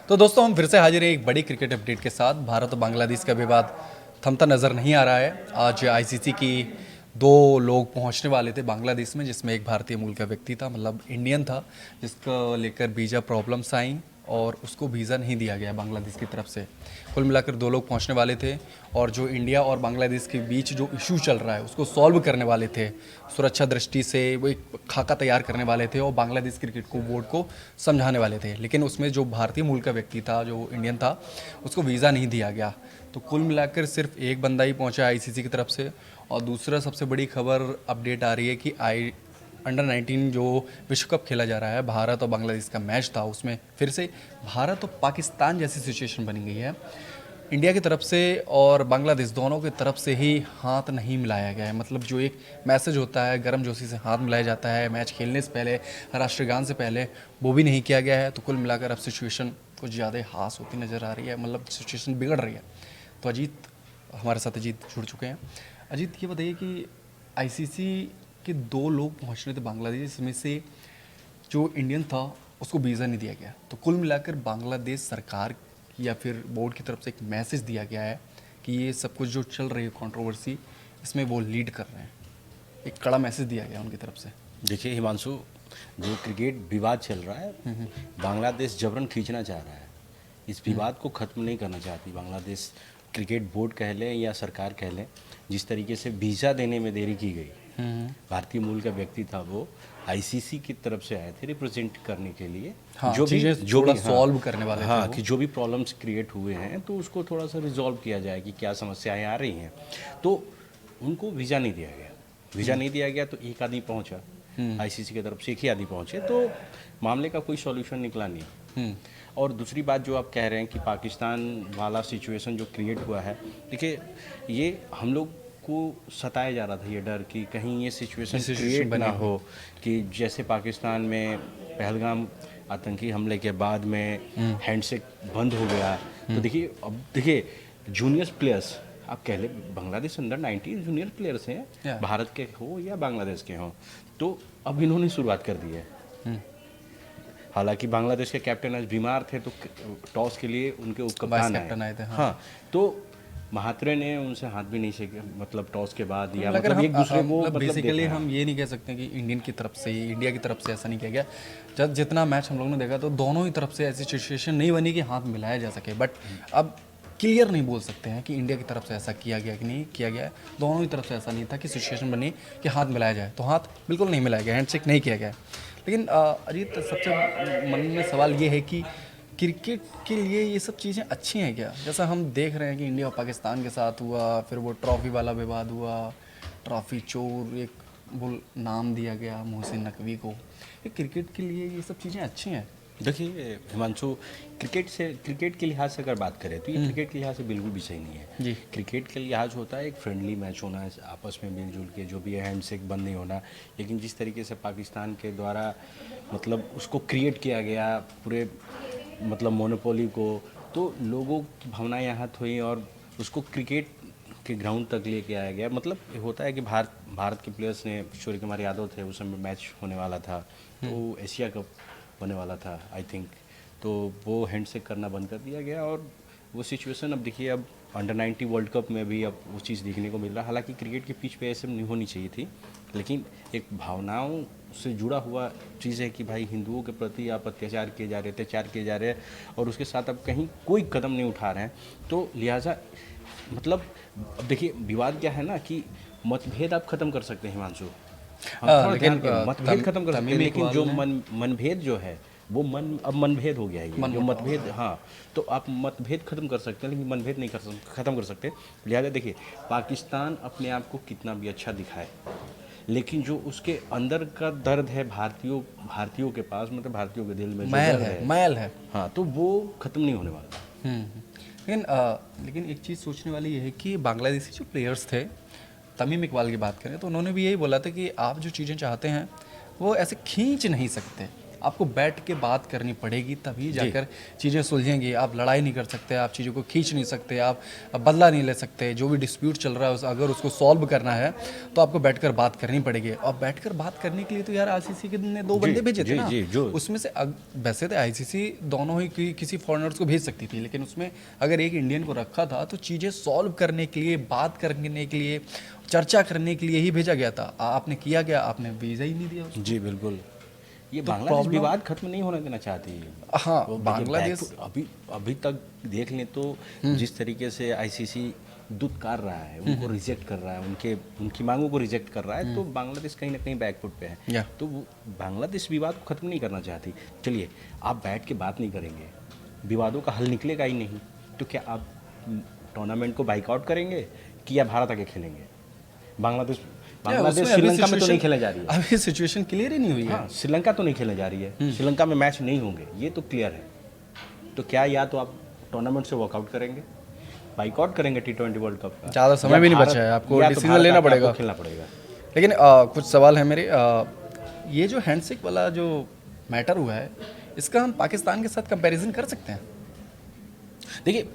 तो दोस्तों हम फिर से हाजिर हैं एक बड़ी क्रिकेट अपडेट के साथ। भारत और बांग्लादेश का विवाद थमता नज़र नहीं आ रहा है। आज आईसीसी की दो लोग पहुंचने वाले थे बांग्लादेश में, जिसमें एक भारतीय मूल का व्यक्ति था, मतलब इंडियन था, जिसको लेकर वीज़ा प्रॉब्लम्स आई और उसको वीज़ा नहीं दिया गया बांग्लादेश की तरफ से। कुल मिलाकर दो लोग पहुंचने वाले थे और जो इंडिया और बांग्लादेश के बीच जो इशू चल रहा है उसको सॉल्व करने वाले थे। सुरक्षा दृष्टि से वो एक खाका तैयार करने वाले थे और बांग्लादेश क्रिकेट को बोर्ड को समझाने वाले थे, लेकिन उसमें जो भारतीय मूल का व्यक्ति था, जो इंडियन था, उसको वीज़ा नहीं दिया गया। तो कुल मिलाकर सिर्फ एक बंदा ही पहुंचा आईसीसी की तरफ से। और दूसरा सबसे बड़ी खबर अपडेट आ रही है कि अंडर 19 जो विश्व कप खेला जा रहा है, भारत और बांग्लादेश का मैच था, उसमें फिर से भारत और पाकिस्तान जैसी सिचुएशन बनी गई है। इंडिया की तरफ से और बांग्लादेश दोनों की तरफ से ही हाथ नहीं मिलाया गया है। मतलब जो एक मैसेज होता है, गर्मजोशी से हाथ मिलाया जाता है मैच खेलने से पहले, राष्ट्रगान से पहले, वो भी नहीं किया गया है। तो कुल मिलाकर अब सिचुएशन कुछ ज़्यादा हास होती नज़र आ रही है, मतलब सिचुएशन बिगड़ रही है। तो अजीत हमारे साथ अजीत जुड़ चुके हैं। अजीत ये बताइए कि आईसीसी के दो लोग पहुँच रहे थे बांग्लादेश, इसमें से जो इंडियन था उसको वीज़ा नहीं दिया गया। तो कुल मिलाकर बांग्लादेश सरकार या फिर बोर्ड की तरफ से एक मैसेज दिया गया है कि ये सब कुछ जो चल रही है कंट्रोवर्सी, इसमें वो लीड कर रहे हैं। एक कड़ा मैसेज दिया गया उनकी तरफ से। देखिए हिमांशु, जो क्रिकेट विवाद चल रहा है, बांग्लादेश जबरन खींचना चाह रहा है। इस विवाद को ख़त्म नहीं करना चाहती बांग्लादेश क्रिकेट बोर्ड कह लें या सरकार कह लें। जिस तरीके से वीज़ा देने में देरी की गई, भारतीय मूल का व्यक्ति था, वो आईसीसी की तरफ से आए थे रिप्रेजेंट करने के लिए। हाँ, जो भी सॉल्व करने वाले हाँ, थे कि जो भी प्रॉब्लम्स क्रिएट हुए हैं तो उसको थोड़ा सा रिजॉल्व किया जाए कि क्या समस्याएं आ रही हैं। तो उनको वीज़ा नहीं दिया गया। वीज़ा नहीं दिया गया तो एक आदमी पहुंचा, आईसीसी की तरफ से एक ही आदमी पहुंचे, तो मामले का कोई सॉल्यूशन निकला नहीं। और दूसरी बात जो आप कह रहे हैं कि पाकिस्तान वाला सिचुएशन जो क्रिएट हुआ है, देखिए ये हम लोग को सताया जा रहा था ये डर कि कहीं ये सिचुएशन क्रिएट ना हो कि जैसे पाकिस्तान में पहलगाम आतंकी हमले के बाद में हैंडशेक बंद हो गया। तो देखिए अब देखिए जूनियर प्लेयर्स, आप कह ले बांग्लादेश अंडर 19 जूनियर प्लेयर्स हैं, भारत के हो या बांग्लादेश के हों, तो अब इन्होंने शुरुआत कर दी है। हालांकि बांग्लादेश के कैप्टन आज बीमार थे तो टॉस के लिए उनके उपकप्तान आए थे। हाँ, तो महात्रे ने उनसे हाथ भी नहीं शेके, मतलब टॉस के बाद या मतलब एक दूसरे को मतलब बेसिकली हम ये नहीं कह सकते कि इंडियन की तरफ से, इंडिया की तरफ से ऐसा नहीं किया गया। जब जितना मैच हम लोगों ने देखा तो दोनों ही तरफ से ऐसी सिचुएशन नहीं बनी कि हाथ मिलाया जा सके। बट अब क्लियर नहीं बोल सकते हैं कि इंडिया की तरफ से ऐसा किया गया कि नहीं किया गया है। दोनों ही तरफ से ऐसा नहीं था कि सिचुएशन बनी कि हाथ मिलाया जाए, तो हाथ बिल्कुल नहीं मिलाया गया, हैंडशेक नहीं किया गया। लेकिन अजीत, सबसे मन में सवाल ये है कि क्रिकेट के लिए ये सब चीज़ें अच्छी हैं क्या? जैसा हम देख रहे हैं कि इंडिया और पाकिस्तान के साथ हुआ, फिर वो ट्रॉफ़ी वाला विवाद हुआ, ट्रॉफ़ी चोर एक वो नाम दिया गया मोहसिन नकवी को। ये क्रिकेट के लिए ये सब चीज़ें अच्छी हैं। देखिए हिमांशु, क्रिकेट के लिहाज से अगर बात करें तो ये क्रिकेट के लिहाज से बिल्कुल भी सही नहीं है जी। क्रिकेट के लिहाज होता है एक फ्रेंडली मैच होना है, आपस में मिलजुल के, जो भी है हैंडशेक बंद नहीं होना। लेकिन जिस तरीके से पाकिस्तान के द्वारा मतलब उसको क्रिएट किया गया पूरे मतलब मोनोपोली को, तो लोगों की भावनाएं आहत हुई और उसको क्रिकेट के ग्राउंड तक लेके आया गया। मतलब होता है कि भारत के प्लेयर्स ने, सूर्य कुमार यादव थे, उस समय मैच होने वाला था, तो एशिया कप होने वाला था आई थिंक, तो वो हैंडशेक करना बंद कर दिया गया। और वो सिचुएशन अब देखिए, अब अंडर 90 वर्ल्ड कप में भी अब वो चीज़ देखने को मिल रहा है। हालांकि क्रिकेट के पिच पे ऐसे नहीं होनी चाहिए थी, लेकिन एक भावनाओं से जुड़ा हुआ चीज़ है कि भाई हिंदुओं के प्रति आप अत्याचार किए जा रहे हैं और उसके साथ आप कहीं कोई कदम नहीं उठा रहे हैं। तो लिहाजा मतलब अब देखिए विवाद क्या है ना कि मतभेद आप खत्म कर सकते हैं हिमांशु, लेकिन मतभेद खत्म कर सकते हैं, लेकिन जो मनभेद जो है वो अब मनभेद हो गया है ये जो मतभेद। हाँ, तो आप मतभेद खत्म कर सकते हैं लेकिन मनभेद नहीं खत्म कर सकते। लिहाजा देखिए पाकिस्तान अपने आप को कितना भी अच्छा दिखाए, लेकिन जो उसके अंदर का दर्द है भारतीयों के पास, मतलब भारतीयों के दिल में मैल है। हाँ, तो वो खत्म नहीं होने वाला। लेकिन एक चीज़ सोचने वाली ये है कि बांग्लादेशी जो प्लेयर्स थे, तमीम इकबाल की बात करें तो उन्होंने भी यही बोला था कि आप जो चीज़ें चाहते हैं वो ऐसे खींच नहीं सकते, आपको बैठ के बात करनी पड़ेगी, तभी जाकर चीज़ें सुलझेंगी। आप लड़ाई नहीं कर सकते, आप चीज़ों को खींच नहीं सकते, आप बदला नहीं ले सकते। जो भी डिस्प्यूट चल रहा है अगर उसको सॉल्व करना है तो आपको बैठकर बात करनी पड़ेगी। और बैठकर बात करने के लिए तो यार आईसीसी के ने 2 बंदे भेजे थे ना, उसमें से वैसे तो आईसीसी दोनों ही किसी फॉरेनर्स को भेज सकती थी, लेकिन उसमें अगर एक इंडियन को रखा था तो चीज़ें सॉल्व करने के लिए, बात करने के लिए, चर्चा करने के लिए ही भेजा गया था। आपने किया क्या? आपने वीज़ा ही नहीं दिया उसको। जी बिल्कुल, ये बांग्लादेश विवाद खत्म नहीं होने देना चाहती है। हाँ, वो बांग्लादेश अभी तक देख लें तो जिस तरीके से आईसीसी दुत्कार रहा है, उनको रिजेक्ट कर रहा है, उनकी मांगों को रिजेक्ट कर रहा है, तो बांग्लादेश कहीं ना कहीं बैकफुट पे है। तो वो बांग्लादेश विवाद को ख़त्म नहीं करना चाहती। चलिए, आप बैठ के बात नहीं करेंगे, विवादों का हल निकलेगा ही नहीं, तो क्या आप टूर्नामेंट को बाइकआउट करेंगे कि या भारत आके खेलेंगे? बांग्लादेश श्रीलंका में तो नहीं खेले जा रही है। अभी सिचुएशन क्लियर ही नहीं हुई है। हाँ, श्रीलंका तो नहीं खेले जा रही है, श्रीलंका में मैच नहीं होंगे, ये तो क्लियर है। तो क्या या तो आप टूर्नामेंट से वॉकआउट करेंगे, बाइकआउट करेंगे T20 वर्ल्ड कप का, ज़्यादा समय भी नहीं बचा है, आपको डिसीजन लेना पड़ेगा, खेलना पड़ेगा। लेकिन कुछ सवाल है मेरे। ये जो हैंडशेक वाला जो मैटर हुआ है, इसका हम पाकिस्तान के साथ कंपैरिजन कर सकते हैं? देखिए,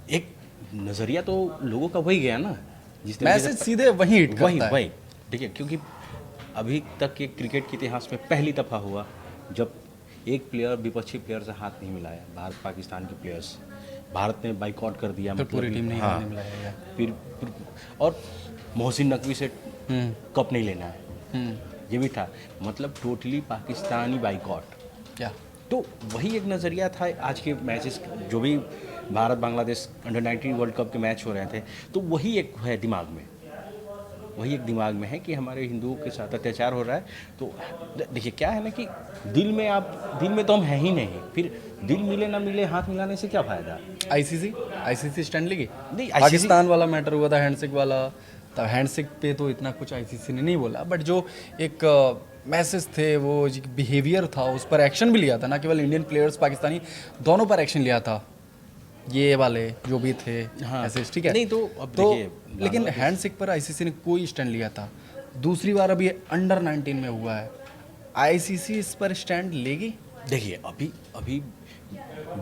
एक नज़रिया तो लोगों का वही गया ना, जिस मैसेज सीधे वही हिट करता है। वही देखिए, क्योंकि अभी तक के क्रिकेट के इतिहास में पहली दफ़ा हुआ जब एक प्लेयर विपक्षी प्लेयर से हाथ नहीं मिलाया। भारत पाकिस्तान के प्लेयर्स, भारत ने बाइकआउट कर दिया, तो पूरी टीम नहीं मिलाया। फिर और मोहसिन नकवी से कप नहीं लेना है, ये भी था। मतलब टोटली पाकिस्तानी बाइकआउट। क्या तो वही एक नज़रिया था। आज के मैचेस जो भी Bharat Bangladesh under-19 world cup के मैच हो रहे थे, तो वही एक है दिमाग में, वही एक दिमाग में है कि हमारे हिंदुओं के साथ अत्याचार हो रहा है। तो देखिए, क्या है ना कि दिल में तो हम हैं ही नहीं, फिर दिल मिले ना मिले, हाथ मिलाने से क्या फ़ायदा? आईसीसी स्टैंड लेगी नहीं, पाकिस्तान वाला मैटर हुआ था, हैंडशेक वाला। तो हैंडशेक पे तो इतना कुछ आईसीसी ने नहीं बोला, बट जो एक मैसेज थे, वो बिहेवियर था, उस पर एक्शन भी लिया था। ना केवल इंडियन प्लेयर्स, पाकिस्तानी दोनों पर एक्शन लिया था, ये वाले जो भी थे। हाँ, ऐसे ठीक है। नहीं तो अब देखिए, लेकिन हैंडशेक पर आईसीसी ने कोई स्टैंड लिया था। दूसरी बार अभी अंडर 19 में हुआ है, आईसीसी इस पर स्टैंड लेगी? देखिए, अभी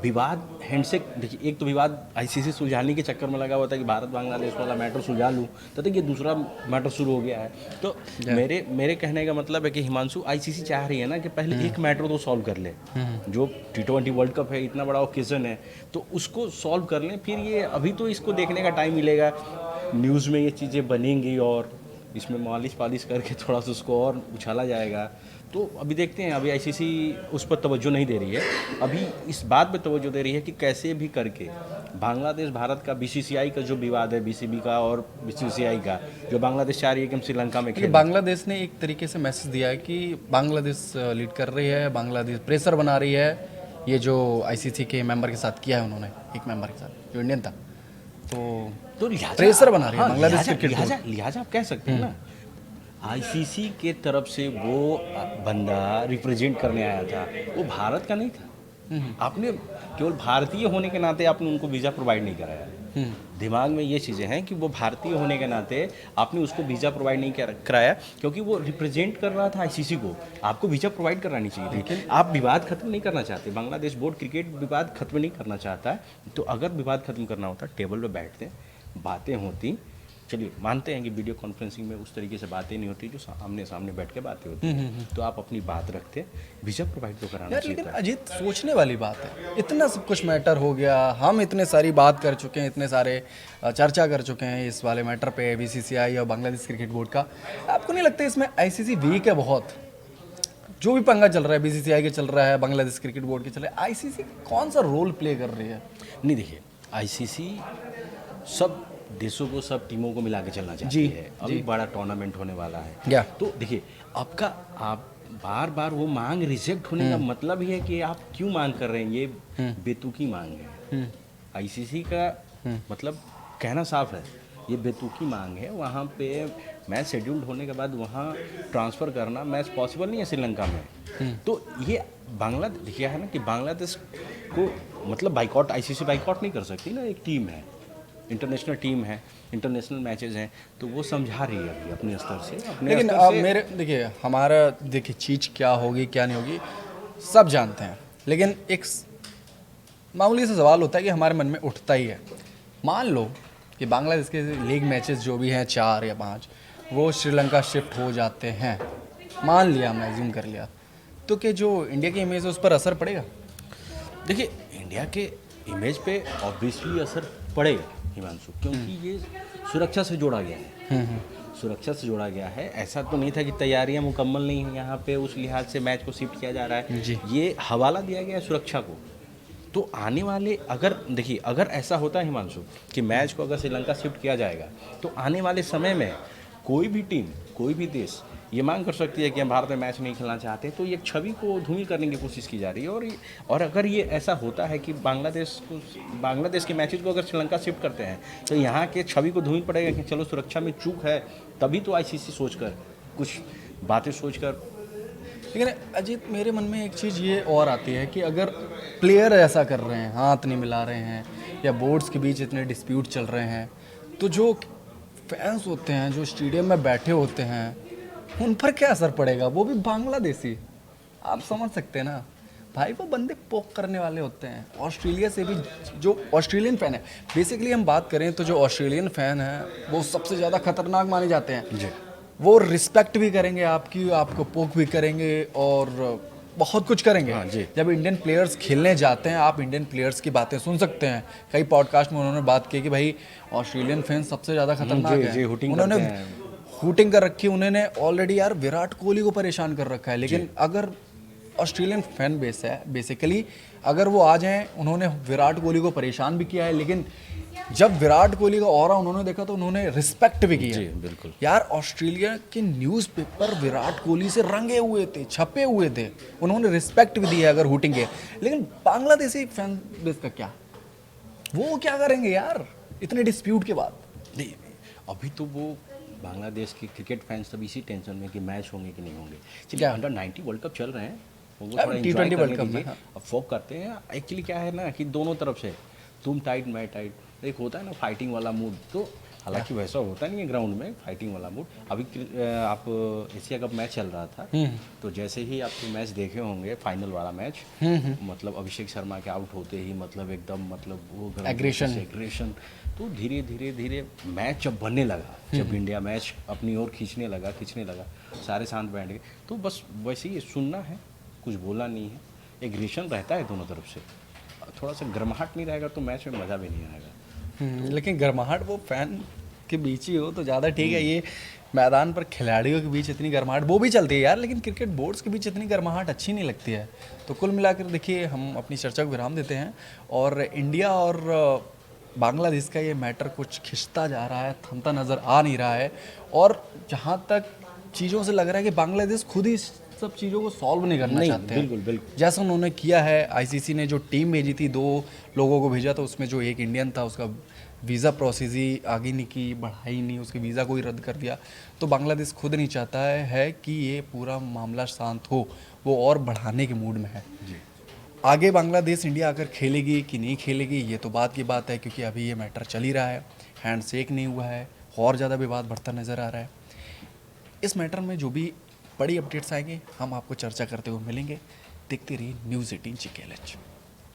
विवाद हैंडशेक, देखिए, एक तो विवाद आईसीसी सुलझाने के चक्कर में लगा हुआ था कि भारत बांग्लादेश वाला मैटर सुलझा लूँ, तो देखिए दूसरा मैटर शुरू हो गया है। तो मेरे कहने का मतलब है कि हिमांशु, आईसीसी चाह रही है ना कि पहले एक मैटर तो सॉल्व कर ले, जो T20 वर्ल्ड कप है, इतना बड़ा ओकेजन है, तो उसको सॉल्व कर लें। फिर ये अभी तो इसको देखने का टाइम मिलेगा, न्यूज़ में ये चीज़ें बनेंगी और इसमें मालिश पालिश करके थोड़ा सा उसको और उछाला जाएगा। तो अभी देखते हैं, अभी आईसीसी उस पर तवज्जो नहीं दे रही है, अभी इस बात पे तवज्जो दे रही है कि कैसे भी करके बांग्लादेश भारत का बीसीसीआई का जो विवाद है, बीसीबी का और बीसीसीआई का, जो बांग्लादेश चाह रही है कि हम श्रीलंका में खेलें। बांग्लादेश ने एक तरीके से मैसेज दिया है कि बांग्लादेश लीड कर रही है, बांग्लादेश प्रेशर बना रही है। ये जो आईसीसी के मेंबर के साथ किया है उन्होंने, एक मेंबर के साथ जो इंडियन था, तो प्रेशर बना रही है बांग्लादेश क्रिकेट। लिहाजा आप कह सकते हैं ना, आईसीसी के तरफ से वो बंदा रिप्रेजेंट करने आया था, वो भारत का नहीं था। आपने केवल भारतीय होने के नाते आपने उनको वीज़ा प्रोवाइड नहीं कराया। दिमाग में ये चीज़ें हैं कि वो भारतीय होने के नाते आपने उसको वीज़ा प्रोवाइड नहीं कराया, क्योंकि वो रिप्रेजेंट कर रहा था आईसीसी को। आपको वीज़ा प्रोवाइड करानी चाहिए थी। आप विवाद खत्म नहीं करना चाहते, बांग्लादेश बोर्ड क्रिकेट विवाद खत्म नहीं करना चाहता है, तो अगर विवाद खत्म करना होता, टेबल पर बैठते, बातें होती। चलिए, मानते हैं कि वीडियो कॉन्फ्रेंसिंग में उस तरीके से बातें नहीं होती जो आमने सामने बैठ के बातें होती हैं, तो आप अपनी बात रखते, वीज़ा प्रोवाइड तो कराना चाहिए। लेकिन अजीत, सोचने वाली बात है, इतना सब कुछ मैटर हो गया, हम इतने सारी बात कर चुके हैं, इतने सारे चर्चा कर चुके हैं इस वाले मैटर पे, बीसीसीआई और बांग्लादेश क्रिकेट बोर्ड का। आपको नहीं लगता इसमें आईसीसी वीक है बहुत? जो भी पंगा चल रहा है, बीसीसीआई के चल रहा है, बांग्लादेश क्रिकेट बोर्ड के चल रहा है, आईसीसी कौन सा रोल प्ले कर रही है? नहीं, देखिए, आईसीसी सब देशों को, सब टीमों को मिला के चलना चाहती है। अभी बड़ा टूर्नामेंट होने वाला है, तो देखिए, आप बार बार वो मांग रिजेक्ट होने का मतलब ही है कि आप क्यों मांग कर रहे हैं, ये बेतुकी मांग है। आईसीसी का मतलब कहना साफ है, ये बेतुकी मांग है। वहाँ पे मैच शेड्यूल्ड होने के बाद वहाँ ट्रांसफ़र करना मैच पॉसिबल नहीं है श्रीलंका में। तो ये बांग्लादेश, देखिए है ना कि बांग्लादेश को मतलब बाइकआउट, आईसीसी बाइकआउट नहीं कर सकती ना, एक टीम है, इंटरनेशनल टीम है, इंटरनेशनल मैचेस हैं, तो वो समझा रही है अभी अपने स्तर से। लेकिन मेरे देखिए, हमारा देखिए चीज़ क्या होगी क्या नहीं होगी, सब जानते हैं, लेकिन एक मामूली सा सवाल होता है कि हमारे मन में उठता ही है। मान लो कि बांग्लादेश के लीग मैचेस जो भी हैं 4 या 5 वो श्रीलंका शिफ्ट हो जाते हैं, मान लिया, मैं एज्यूम कर लिया, तो कि जो इंडिया की इमेज है उस पर असर पड़ेगा? देखिए, इंडिया के इमेज पे ऑब्वियसली असर पड़ेगा हिमांशु, क्योंकि ये सुरक्षा से जोड़ा गया है। सुरक्षा से जोड़ा गया है। ऐसा तो नहीं था कि तैयारियां मुकम्मल नहीं हैं यहाँ पे, उस लिहाज से मैच को शिफ्ट किया जा रहा है। जी। ये हवाला दिया गया है सुरक्षा को। तो आने वाले, अगर देखिए, अगर ऐसा होता है हिमांशु कि मैच को अगर श्रीलंका शिफ्ट किया जाएगा, तो आने वाले समय में कोई भी टीम, कोई भी देश ये मांग कर सकती है कि हम भारत में मैच नहीं खेलना चाहते हैं। तो ये छवि को धूमिल करने की कोशिश की जा रही है। और अगर ये ऐसा होता है कि बांग्लादेश के मैचेस को अगर श्रीलंका शिफ्ट करते हैं, तो यहाँ के छवि को धूमिल पड़ेगा कि चलो सुरक्षा में चूक है, तभी तो आईसीसी सोचकर कुछ बातें सोचकर। लेकिन अजीत, मेरे मन में एक चीज़ ये और आती है कि अगर प्लेयर ऐसा कर रहे हैं, हाथ नहीं मिला रहे हैं, या बोर्ड्स के बीच इतने डिस्प्यूट चल रहे हैं, तो जो फैंस होते हैं, जो स्टेडियम में बैठे होते हैं, उन पर क्या असर पड़ेगा? वो भी बांग्लादेशी, आप समझ सकते हैं ना भाई, वो बंदे पोक करने वाले होते हैं। ऑस्ट्रेलिया से भी जो ऑस्ट्रेलियन फ़ैन है, बेसिकली हम बात करें तो जो ऑस्ट्रेलियन फ़ैन है वो सबसे ज़्यादा खतरनाक माने जाते हैं जी। वो रिस्पेक्ट भी करेंगे आपकी, आपको पोक भी करेंगे और बहुत कुछ करेंगे। हाँ जी। जब इंडियन प्लेयर्स खेलने जाते हैं, आप इंडियन प्लेयर्स की बातें सुन सकते हैं। कई पॉडकास्ट में उन्होंने बात की कि भाई ऑस्ट्रेलियन फैंस सबसे ज़्यादा खतरनाक जी, है। जी, हुटिंग उन्होंने करते हैं। हुटिंग कर रखी है, उन्होंने ऑलरेडी यार विराट कोहली को परेशान कर रखा है। लेकिन अगर ऑस्ट्रेलियन फैन बेस है बेसिकली, अगर वो आ जाएं, उन्होंने विराट कोहली को परेशान भी किया है, लेकिन जब विराट कोहली का ऑरा उन्होंने देखा तो उन्होंने रिस्पेक्ट भी किया। जी, बिल्कुल। यार ऑस्ट्रेलिया के न्यूज़पेपर विराट कोहली से रंगे हुए थे, छपे हुए थे, उन्होंने रिस्पेक्ट भी दिया अगर हुटिंग के। लेकिन बांग्लादेशी फैन बेस का क्या, वो क्या करेंगे यार इतने डिस्प्यूट के बाद? नहीं, अभी तो वो बांग्लादेश के क्रिकेट फैंस तब इसी टेंशन में कि मैच होंगे कि नहीं होंगे। चलिए, क्या? अंडर 90 वर्ल्ड कप चल रहे हैं, वो हाँ, थोड़ा T20 एंजॉय करने वर्ल्ड कप में, दीजिए। हाँ। अब फोक करते हैं। एक्चुअली क्या है ना कि दोनों तरफ से तुम टाइट मैं टाइट, एक होता है ना फाइटिंग वाला मूड। तो हालांकि वैसा होता नहीं है ग्राउंड में फाइटिंग वाला मूड। अभी आप एशिया कप मैच चल रहा था, तो जैसे ही आप मैच देखे होंगे, फाइनल वाला मैच, मतलब अभिषेक शर्मा के आउट होते ही मतलब एकदम मतलब वो एग्रेशन। तो धीरे धीरे धीरे मैच जब बनने लगा, जब इंडिया मैच अपनी ओर खींचने लगा, सारे शांत बैठ गए। तो बस वैसे ही सुनना है, कुछ बोलना नहीं है। एग्रेशन रहता है दोनों तरफ से, थोड़ा सा गर्माहट नहीं रहेगा तो मैच में मज़ा भी नहीं आएगा। लेकिन गर्माहट वो फैन के बीच ही हो तो ज़्यादा ठीक है। ये मैदान पर खिलाड़ियों के बीच इतनी गर्माहट वो भी चलती है यार, लेकिन क्रिकेट बोर्ड्स के बीच इतनी गर्माहट अच्छी नहीं लगती है। तो कुल मिलाकर देखिए, हम अपनी चर्चा को विराम देते हैं और इंडिया और बांग्लादेश का ये मैटर कुछ खिंचता जा रहा है, थमता नज़र आ नहीं रहा है। और जहाँ तक चीज़ों से लग रहा है कि बांग्लादेश खुद ही सब चीज़ों को सॉल्व नहीं करना चाहते हैं। बिल्कुल बिल्कुल। जैसा उन्होंने किया है, आईसीसी ने जो टीम भेजी थी, 2 लोगों को भेजा था, उसमें जो एक इंडियन था उसका वीज़ा प्रोसेस ही आगे नहीं की, बढ़ाई नहीं, उसके वीज़ा को ही रद्द कर दिया। तो बांग्लादेश खुद नहीं चाहता है कि ये पूरा मामला शांत हो, वो और बढ़ाने के मूड में है। आगे बांग्लादेश इंडिया आकर खेलेगी कि नहीं खेलेगी ये तो बात की बात है, क्योंकि अभी ये मैटर चल ही रहा है, हैंडशेक नहीं हुआ है, और ज़्यादा विवाद बढ़ता नज़र आ रहा है। इस मैटर में जो भी बड़ी अपडेट्स आएंगे हम आपको चर्चा करते हुए मिलेंगे। देखते रहिए न्यूज़ 18 GKLH।